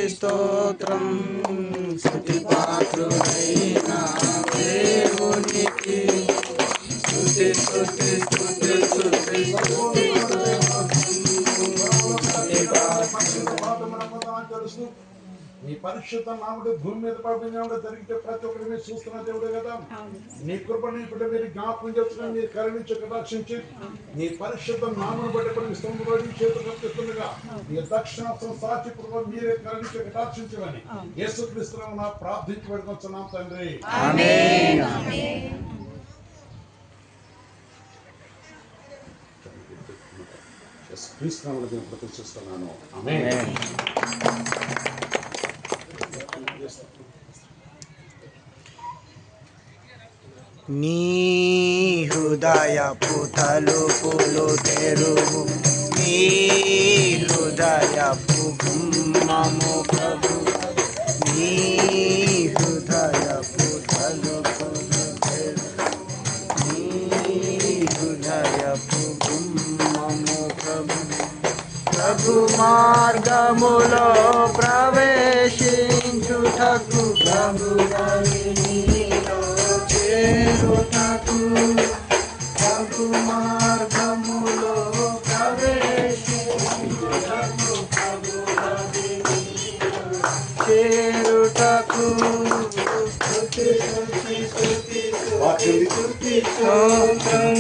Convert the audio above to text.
స్తోత్రం స్తుతి పాత్రుడైన దేవునికి స్తుతి స్తుతి స్తుతి స్తుతి నీ పరిశుద్ధ నాముడు భూమి మీద పడినాడు జరిగితే ప్రతి ఒక్కరి మీద చూస్తున్న దేవుడు కదా. నీ కృపని ఇప్పుడు మీరు జ్ఞాపకం చేసుకుని మీరు కరుణించి కటాక్షించి నీ పరిశుద్ధ నామను బట్టి స్తోత్రం చేతులు కనిపిస్తుండగా నీ దక్షిణాస్తం సాక్షి కృప మీరే కరుణించి కటాక్షించమని యేసుక్రీస్తునామమున ప్రార్థించి పెట్టుకొచ్చున్నాం తండ్రి. ఆమేన్. యేసుక్రీస్తునామమున ప్రతిష్ఠిస్తున్నాను. ఆమేన్. నీ హృదయపు తలుపులు తెరువు, నీ హృదయపు గుమ్మము ప్రభు, నీ హృదయపు తలుపులు తెరువు, నీ హృదయపు గుమ్మము ప్రభు. ప్రభు మార్గములో ప్రవేశించుటకు ప్రభు చేరుటకు ప్రభు మార్గములో ప్రవేశించుటకు ప్రభు చేరుటకు స్తుతి స్తుతి స్తుతి స్తుతి స్తుతి స్తోత్రం.